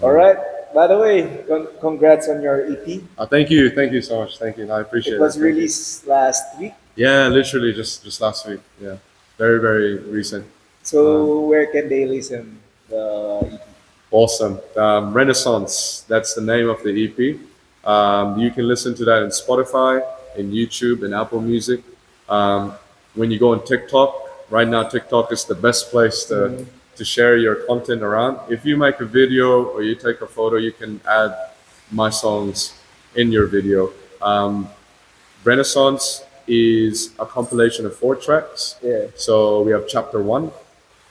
All right. By the way, congrats on your EP. Thank you so much. Thank you. I It appreciate it. was Thank you. released last week. Yeah, literally just last week. Yeah, very recent. Um, So where can they listen the EP? awesome. Renaissance. That's the name of the EP. You can listen to that in Spotify, in YouTube, and Apple Music. Um, when you go on TikTok, right now TikTok is the best place Mm, to share your content around. If you make a video or you take a photo, you can add my songs in your video. Renaissance is a compilation of 4 tracks. yeah. So we have chapter one.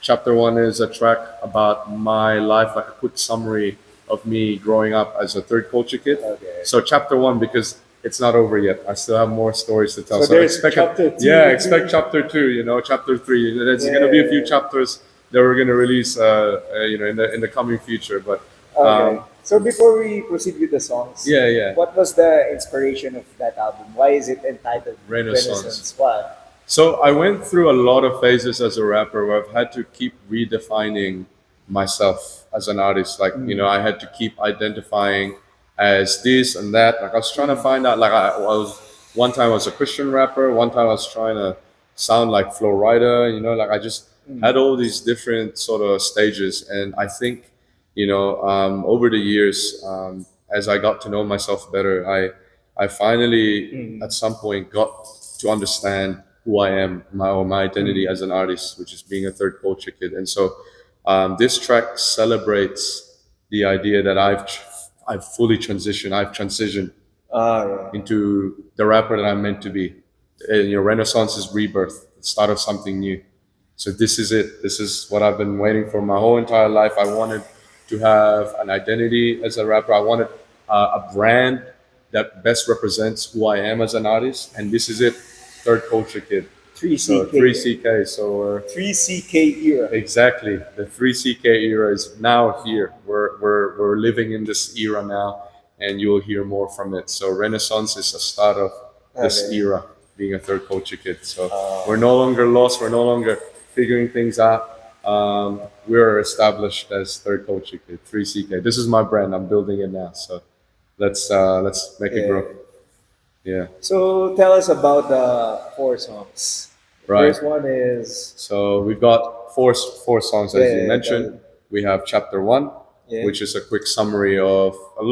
Chapter one is a track about my life, like a quick summary of me growing up as a third culture kid. Okay. So chapter one, because it's not over yet. I still have more stories to tell. So So there's expect chapter yeah, two, expect three. chapter two. Chapter three. There's Yeah, gonna be a yeah, few yeah. chapters that we're gonna release, in the coming future. But Okay. um, So before we proceed with the songs, yeah, what was the inspiration of that album? Why is it entitled Renaissance. Renaissance? Why? So I went through a lot of phases as a rapper where I've had to keep redefining myself as an artist. Like, Mm, I had to keep identifying as this and that. Like I was trying to mm, find out, like I was, one time I was a Christian rapper, one time I was trying to sound like Flo Rida, like I just mm, had all these different sort of stages. And I think, over the years, as I got to know myself better, I finally mm, at some point got to understand who I am, my identity mm. as an artist, which is being a third culture kid. And so this track celebrates the idea that I've fully transitioned. I've transitioned Ah, yeah. into the rapper that I'm meant to be. Renaissance is rebirth, the start of something new. So this is it. This is what I've been waiting for my whole entire life. I wanted to have an identity as a rapper. I wanted a brand that best represents who I am as an artist, and this is it. Third culture kid. So 3CK. 3CK. So 3CK era. exactly, the 3CK era is now here. We're living in this era now, and you'll hear more from it. So Renaissance is the start of this Okay. era, being a third culture kid. So we're Uh, no longer lost. We're no longer figuring things out. We're established as third culture kid, 3CK. This is my brand. I'm building it now. So let's make it yeah. grow. Yeah, So tell us about the four songs. The right. first one is So we've got four songs yeah, as you yeah, mentioned. We have chapter one, yeah. which is a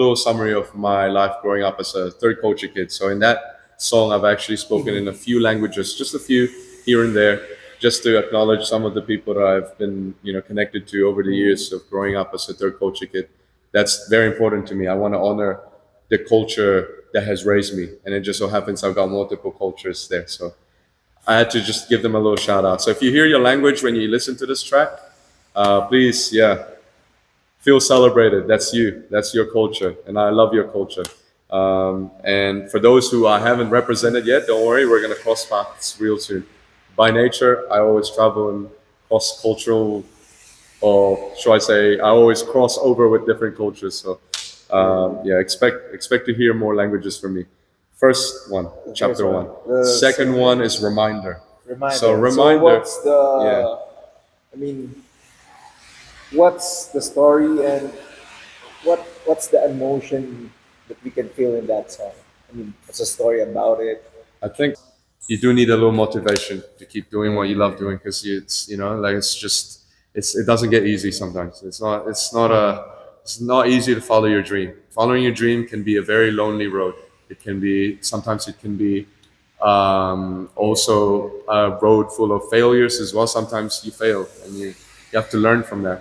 little summary of my life growing up as a third culture kid. So in that song, I've actually spoken in a few languages, just a few here and there, just to acknowledge some of the people that I've been, connected to over the years of growing up as a third culture kid. That's very important to me. I want to honor the culture that has raised me, and it just so happens I've got multiple cultures there. So I had to just give them a little shout out. So if you hear your language when you listen to this track, please, yeah, feel celebrated. That's you. That's your culture, and I love your culture. And for those who I haven't represented yet, don't worry, we're gonna cross paths real soon. By nature, I always travel in cross cultural, or should I say, I always cross over with different cultures. So yeah, expect to hear more languages from me. First one, The first chapter one. one. The Second one second is reminder. So reminder. So reminder, what's yeah. the? I mean, what's the story and what's the emotion that we can feel in that song? I mean, what's the story about it? I think you do need a little motivation to keep doing what you Yeah. love doing, because it's like it doesn't get easy sometimes. It's not easy to follow your dream. Following your dream can be a very lonely road. It can be Yeah. also a road full of failures as well. Sometimes you fail and you have to learn from that.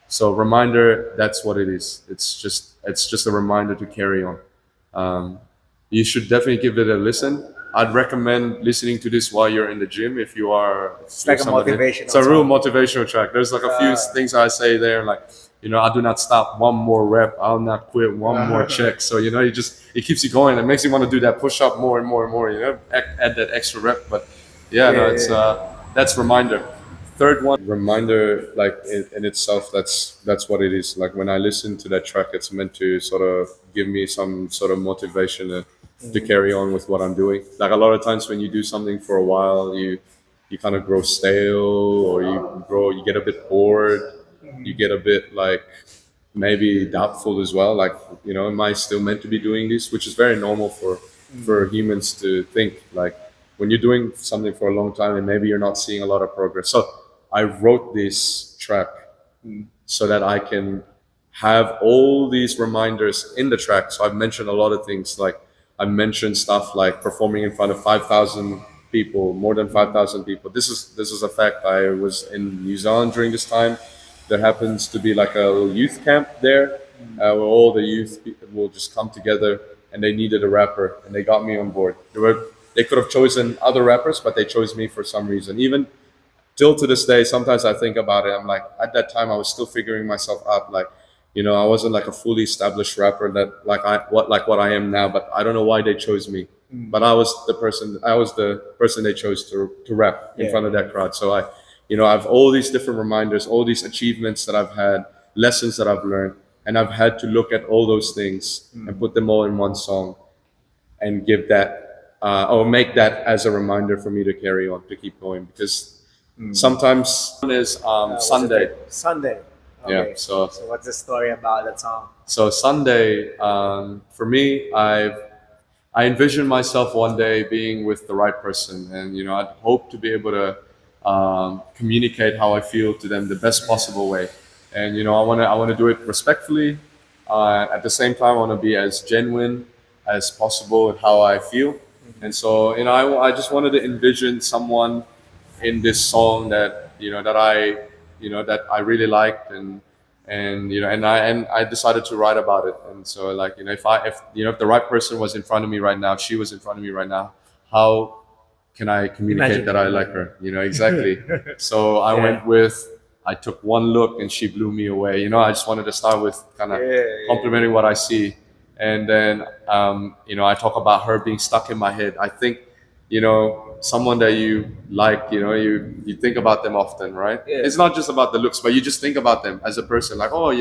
So reminder, that's what it is. It's just a reminder to carry on. Um, you should definitely give it a listen. I'd recommend listening to this while you're in the gym if It's you're like a somebody. It's motivational a real song. motivational track. There's like a few things I say there, like I do not stop one more rep. I'll not quit one more check. So it keeps you going. It makes you want to do that push up more and more and more. Add that extra rep. But yeah, no, Yeah, it's yeah, that's reminder. Third one, reminder, like in itself, that's what it is. Like when I listen to that track, it's meant to sort of give me some sort of motivation to yeah. carry on with what I'm doing. Like a lot of times when you do something for a while, you kind of grow stale, or you get a bit bored, you get a bit like maybe doubtful as well. Like, am I still meant to be doing this? Which is very normal for humans to think. Like, when you're doing something for a long time and maybe you're not seeing a lot of progress. So I wrote this track so that I can have all these reminders in the track. So I've mentioned a lot of things. Like, I mentioned stuff like performing in front of 5,000 people, more than 5,000 people. This is a fact. I was in New Zealand during this time. There happens to be like a little youth camp there, where all the youth will just come together, and they needed a rapper, and they got me on board. They could have chosen other rappers, but they chose me for some reason. Even till to this day, sometimes I think about it. I'm like, at that time, I was still figuring myself out. Like, I wasn't like a fully established rapper that like what I am now. But I don't know why they chose me. But I was the person. I was the person they chose to rap in Yeah, front of that crowd. So I've all these different reminders, all these achievements that I've had, lessons that I've learned, and I've had to look at all those things and put them all in one song and give that or make that as a reminder for me to carry on, to keep going, because sometimes is what's the Sunday. Sunday. Yeah. Okay. So So what's the story about that song? Sunday, for me, I envision myself one day being with the right person, and I'd hope to be able to communicate how I feel to them the best possible way. And I want to do it respectfully. At the same time, I want to be as genuine as possible with how I feel. And so, I just wanted to envision someone in this song that I really liked, and I decided to write about it. And so, like, if the right person was in front of me right now, she was in front of me right now, how can I communicate Imagine. that I like her? Exactly. So I took one look and she blew me away. I just wanted to start with kind of complimenting what I see. And then, I talk about her being stuck in my head. I think, someone that you like, you think about them often, right? Yeah. It's not just about the looks, but you just think about them as a person. Like, oh,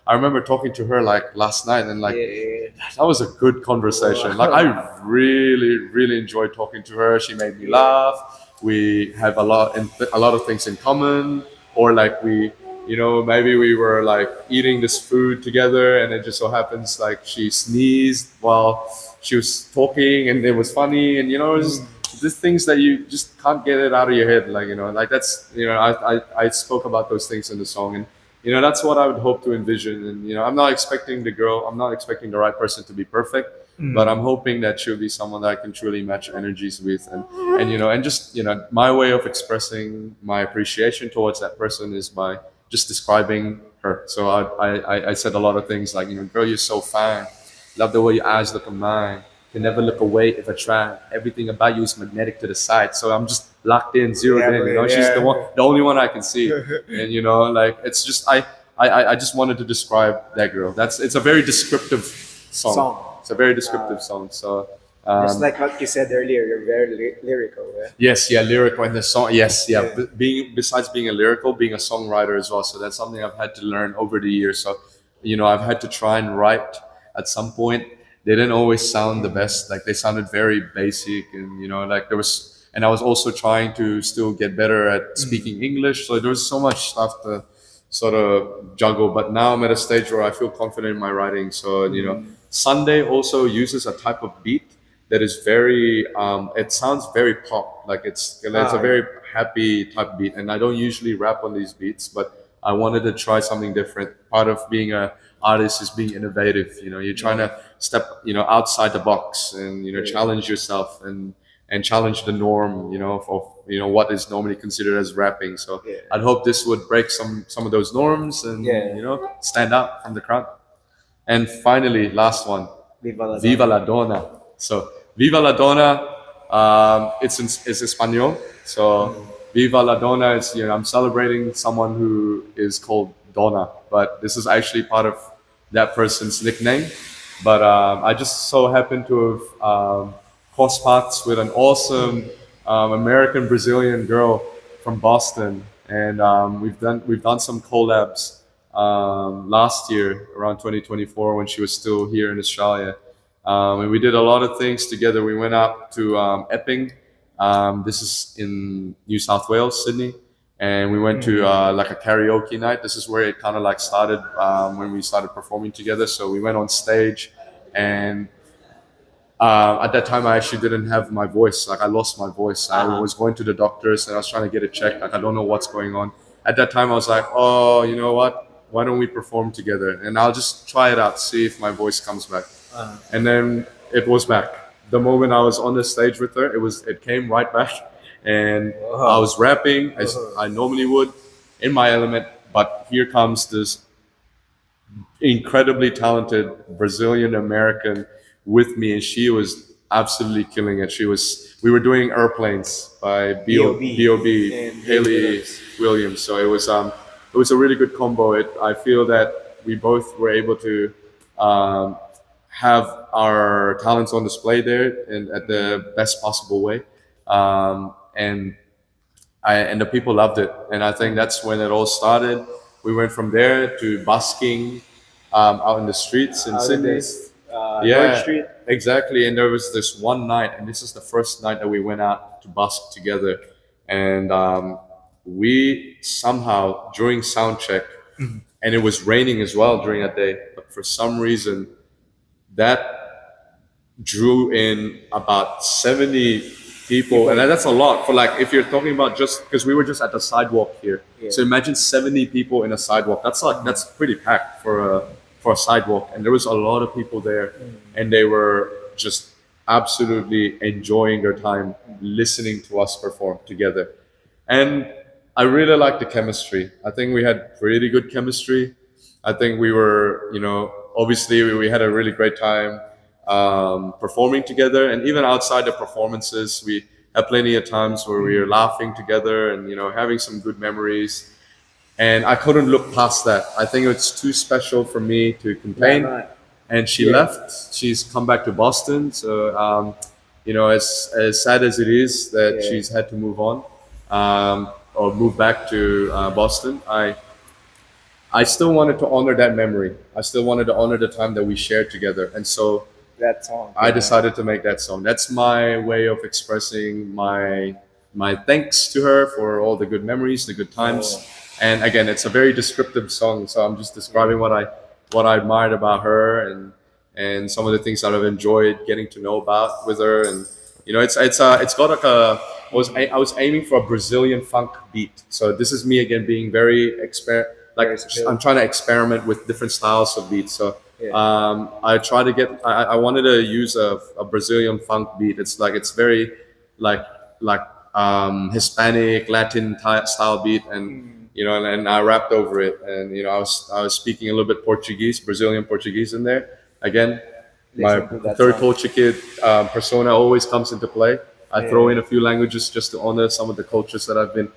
I remember talking to her like last night, and like, Yeah. that was a good conversation. Like, I really, really enjoyed talking to her. She made me laugh. We have a lot of things in common, or like maybe we were like eating this food together, and it just so happens like she sneezed while she was talking, and it was funny, and it was just things that you just can't get it out of your head. Like, like that's I spoke about those things in the song, and that's what I would hope to envision. And I'm not expecting the right person to be perfect, but I'm hoping that she'll be someone that I can truly match energies with. And just my way of expressing my appreciation towards that person is by just describing her. So I said a lot of things like, girl, you're so fine, love the way your eyes look at mine, can never look away if I try, everything about you is magnetic to the side. So I'm just locked in, zeroed Yeah, in. but She's yeah. the only one I can see. And like, it's just I just wanted to describe that girl. It's a very descriptive song. It's a very descriptive song. So Just like what you said earlier, you're very lyrical. Yeah? yes, yeah, lyrical in the song. Yes, yeah. Yeah. Besides being a lyrical, being a songwriter as well. So that's something I've had to learn over the years. So I've had to try and write at some point. They didn't always sound the best. Like, they sounded very basic, and like there was. And I was also trying to still get better at speaking English. So there was so much stuff to sort of juggle. But now I'm at a stage where I feel confident in my writing. So Sunday also uses a type of beat that is very it sounds very pop, like it's a very happy type beat, and I don't usually rap on these beats, but I wanted to try something different. Part of being a artist is being innovative. You're trying to step outside the box, and challenge yourself, and challenge the norm, of what is normally considered as rapping. So Yeah. I'd hope this would break some of those norms, and Yeah. stand out from the crowd. And finally, last one, Viva la Viva la Dona. So, Viva la Dona, it's Espanol. So, Viva la Dona is, I'm celebrating someone who is called Dona, but this is actually part of that person's nickname. But I just so happen to have crossed paths with an awesome American Brazilian girl from Boston, and we've done some collabs last year around 2024 when she was still here in Australia. And we did a lot of things together. We went up to Epping. This is in New South Wales, Sydney. and we went to like a karaoke night. This is where it kind of like started when we started performing together. So we went on stage, and at that time I actually didn't have my voice. Like I lost my voice. I was going to the doctors and I was trying to get it checked. Like I don't know what's going on. At that time I was like, oh, you know what? Why don't we perform together? And I'll just try it out, see if my voice comes back. And then it was back. The moment I was on the stage with her, it came right back, and I was rapping as I normally would, in my element. But here comes this incredibly talented Brazilian American with me, and she was absolutely killing it. We were doing Airplanes by B.O.B. and Haley Williams. So it was a really good combo. I feel that we both were able to um, have our talents on display there and at the best possible way. And the people loved it, and I think that's when it all started. We went from there to busking out in the streets in out in Sydney. this North Yeah, Street. exactly. And there was this one night, and this is the first night that we went out to busk together, and we somehow during sound check, and it was raining as well during that day, but for some reason that drew in about 70 people, and that's a lot for, like, if you're talking about, just because we were just at the sidewalk here. Yeah. So imagine 70 people in a sidewalk. That's pretty packed for a sidewalk, and there was a lot of people there, and they were just absolutely enjoying their time listening to us perform together. And I really like the chemistry. I think we had pretty good chemistry. I think we were, obviously we had a really great time performing together, and even outside the performances, we had plenty of times where we were laughing together and having some good memories. And I couldn't look past that. I think it's too special for me to contain. Right. And she Yeah. left. She's come back to Boston. So, as sad as it is that Yeah. she's had to move on or move back to Boston, I still wanted to honor that memory. I still wanted to honor the time that we shared together. And so That song. I decided to make that song. That's my way of expressing my thanks to her for all the good memories, the good times. Oh. And again, it's a very descriptive song, so I'm just describing what I admired about her, and some of the things that I've enjoyed getting to know about with her. And it's got like I was aiming for a Brazilian funk beat. So this is me again being very like Very I'm trying to experiment with different styles of beats. So Yeah. I try to get. I wanted to use a Brazilian funk beat. It's very like like Hispanic Latin style beat, and I rapped over it, and I was speaking a little bit Portuguese, Brazilian Portuguese in there. Again, my Listen to that third song. culture kid persona always comes into play. I throw in a few languages just to honor some of the cultures that I've been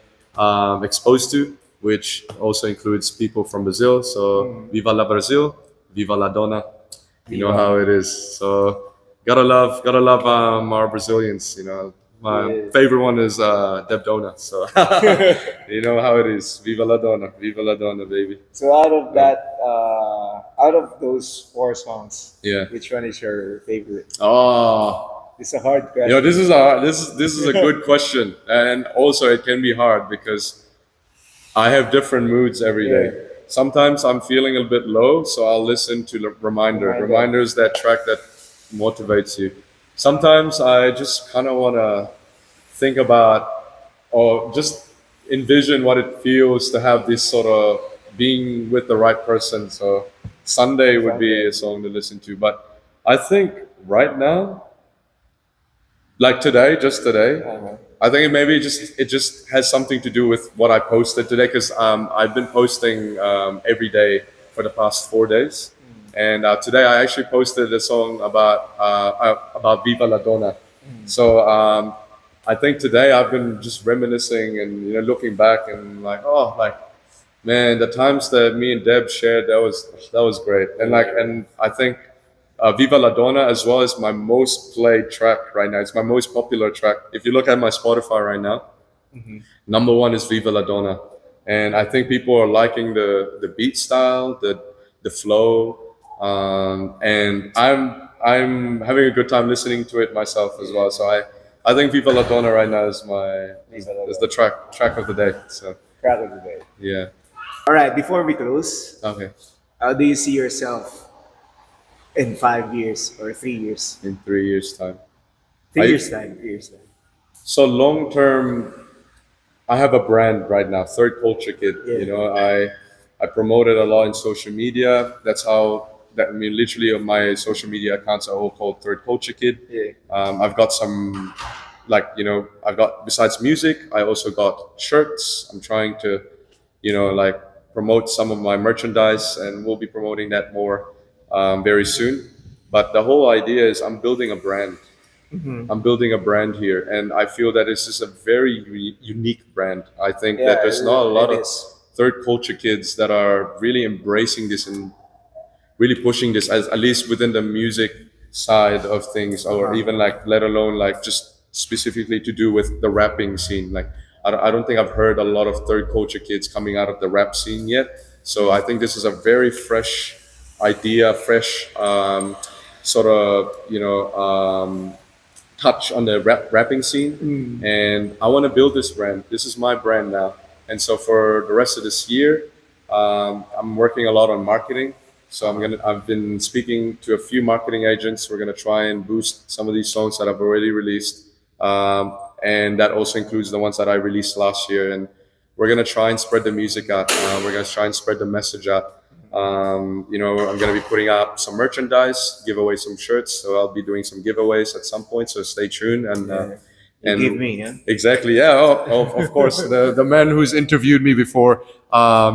exposed to, which also includes people from Brazil. So, Viva la Brazil, Viva la Dona. You know how it is. So, gotta love our Brazilians. My Yes. favorite one is Deb Dona. So, you know how it is. Viva la Dona, baby. So out of those four songs, Yeah. which one is your favorite? Oh, It's a hard question. this is a good question, and also it can be hard because I have different moods every day. Yeah. Sometimes I'm feeling a bit low, so I'll listen to Reminder. Reminder. Reminder is that track that motivates you. Sometimes I just kind of want to think about or just envision what it feels to have this sort of being with the right person. So Sunday would be a song to listen to. But I think right now, like today, just today, Uh-huh. I think it just has something to do with what I posted today, because I've been posting every day for the past 4 days, and today I actually posted a song about Viva la Dona. So I think today I've been just reminiscing and looking back and like man, the times that me and Deb shared, that was great. And I think Viva la Dona as well is my most played track right now. It's my most popular track. If you look at my Spotify right now, number one is Viva la Dona, and I think people are liking the beat style, the flow, and I'm having a good time listening to it myself as well. So I think Viva la Dona right now is Viva la the track of the day. So Crack of the day. Yeah. All right, before we close, Okay. how do you see yourself in 5 years or 3 years? In 3 years' time. Three I years time. 3 years time. so long term. I have a brand right now, Third Culture Kid. Yeah. I promote it a lot in social media. That's how that I mean literally on my social media accounts are all called Third Culture Kid. Yeah. I've got some I've got besides music, I also got shirts. I'm trying to, like promote some of my merchandise, and we'll be promoting that more very soon. But the whole idea is I'm building a brand here, and I feel that this is a very unique brand. I think that Yeah, there's not a it lot of is. third culture kids that are really embracing this and really pushing this, as at least within the music side of things, or even like let alone like just specifically to do with the rapping scene. Like I don't think I've heard a lot of third culture kids coming out of the rap scene yet. So I think this is a very fresh idea, fresh sort of touch on the rapping scene, and I want to build this brand. This is my brand now, and so for the rest of this year, I'm working a lot on marketing. So I've been speaking to a few marketing agents. We're gonna try and boost some of these songs that I've already released, and that also includes the ones that I released last year. And we're gonna try and spread the music out. We're gonna try and spread the message out. I'm going to be putting out some merchandise, give away some shirts. So I'll be doing some giveaways at some point. So stay tuned. You And give me, huh? exactly, yeah. Of course, the man who's interviewed me before,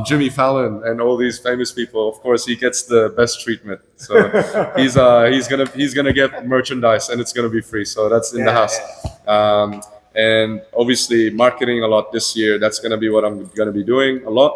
Jimmy Fallon, and all these famous people. Of course, he gets the best treatment. So he's gonna get merchandise, and it's gonna be free. So that's in the Yeah, house. yeah. And obviously, marketing a lot this year. That's gonna be what I'm gonna be doing a lot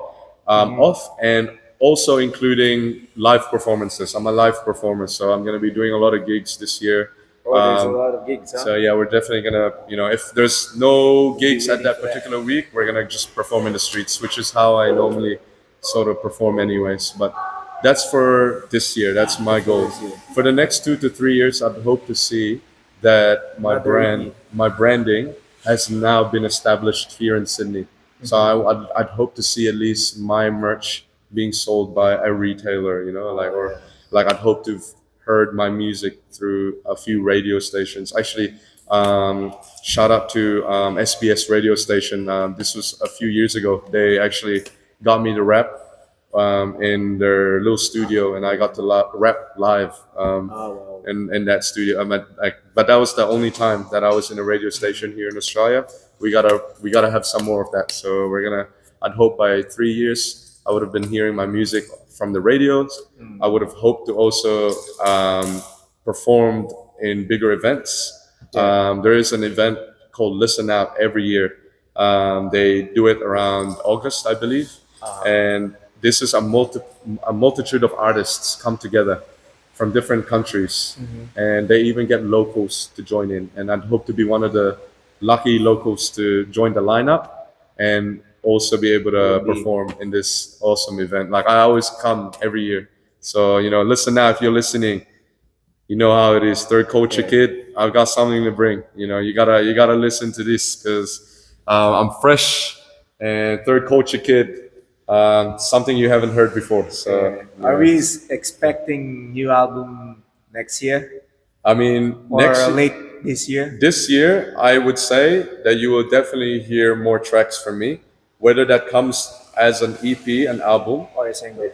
of, and also including live performances. I'm a live performer, so I'm gonna be doing a lot of gigs this year. Oh, there's a lot of gigs, huh? So yeah, we're definitely gonna, if there's no gigs at waiting that for that. particular week, we're gonna just perform in the streets, which is how I normally sort of perform anyways. But that's for this year. That's my goal. this year. For the next 2 to 3 years, I'd hope to see that Another EP. my branding has now been established here in Sydney. So I'd hope to see at least my merch being sold by a retailer, like I'd hope to have heard my music through a few radio stations. Actually, shout out to SBS radio station. This was a few years ago. They actually got me to rap in their little studio, and I got to rap live Oh, wow. in that studio. But that was the only time that I was in a radio station here in Australia. We gotta have some more of that. So we're gonna. I'd hope by 3 years I would have been hearing my music from the radios. I would have hoped to also performed in bigger events. There is an event called Listen Out every year. They do it around August, I believe, and this is a multitude of artists come together from different countries, and they even get locals to join in. And I'd hope to be one of the lucky locals to join the lineup and also be able to perform in this awesome event. Like I always come every year. So listen now if you're listening. You know how it is, third culture kid. I've got something to bring. You gotta listen to this because I'm fresh and third culture kid. Something you haven't heard before. So Are we expecting new album next year I mean, or late this year this year, I would say that you will definitely hear more tracks from me, whether that comes as an EP, an album. or a single?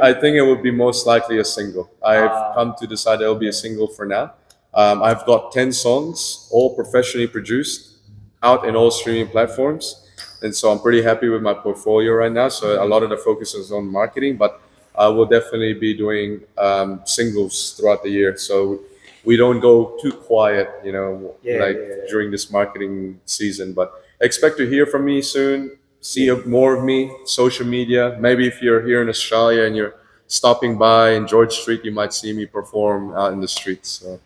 I think it would be most likely a single. I've come to decide it'll be a single for now. I've got 10 songs, all professionally produced, out in all streaming platforms, and so I'm pretty happy with my portfolio right now. So a lot of the focus is on marketing, but I will definitely be doing singles throughout the year. So we don't go too quiet, during this marketing season. But expect to hear from me soon. See more of me, social media. Maybe if you're here in Australia and you're stopping by in George Street, you might see me perform out in the streets. So,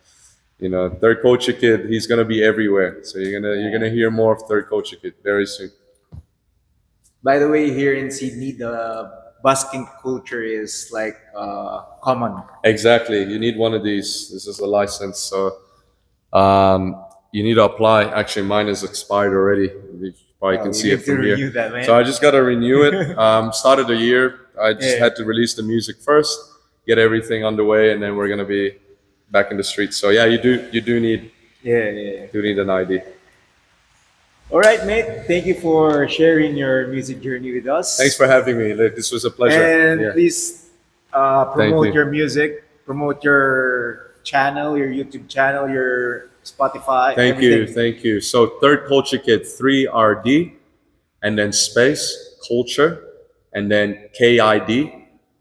Third Culture Kid, he's gonna be everywhere. So you're gonna hear more of Third Culture Kid very soon. By the way, here in Sydney, the busking culture is like common. Exactly. You need one of these. This is a license, so you need to apply. Actually, mine is expired already. Probably Oh, can you see it need to from here. renew that, man. So I just got to renew it. Started the year. I just Yeah. had to release the music first, get everything underway, and then we're gonna be back in the streets. So yeah, you do Yeah, yeah. do need an ID. All right, mate. Thank you for sharing your music journey with Thanks us. for having me. Like, this was a pleasure. And Yeah. please Thank promote you. your music, promote your channel, your YouTube channel, your Spotify, Thank you. everything. Thank you. So Third Culture Kid 3RD, and then space culture, and then KID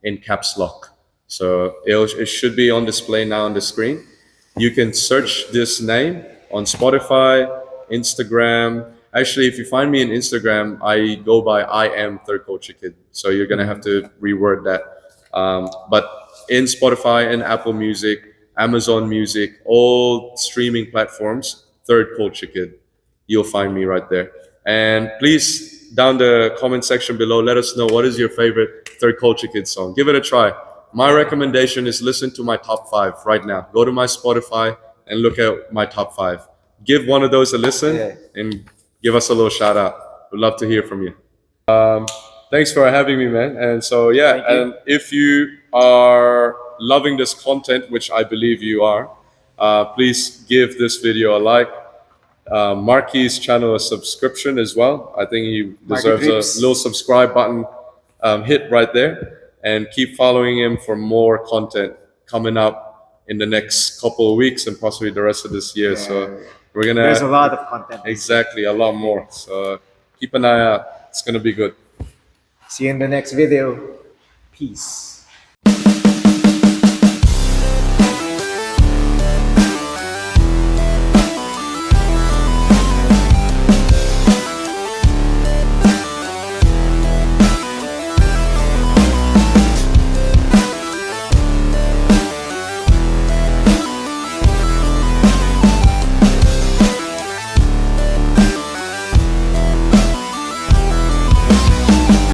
in caps lock. So it should be on display now on the screen. You can search this name on Spotify, Instagram. Actually, if you find me on Instagram, I go by I am Third Culture Kid. So you're gonna have to reword that. But in Spotify and Apple Music, Amazon Music, all streaming platforms, Third Culture Kid, you'll find me right there. And please, down the comment section below, let us know what is your favorite Third Culture Kid song. Give it a try. My recommendation is listen to my top 5 right now. Go to my Spotify and look at my top 5. Give one of those a listen Yeah. and give us a little shout out. We'd love to hear from you. Thanks for having me, man. And so, yeah, Thank you. and if you are loving this content, which I believe you are, please give this video a like. Marky's channel a subscription as well. I think he Market deserves a little Rips. subscribe button hit right there. And keep following him for more content coming up in the next couple of weeks and possibly the rest of this year. Yeah. So we're There's a gonna lot of content. exactly a lot more. So keep an eye out. It's gonna be good. See you in the next video. Peace.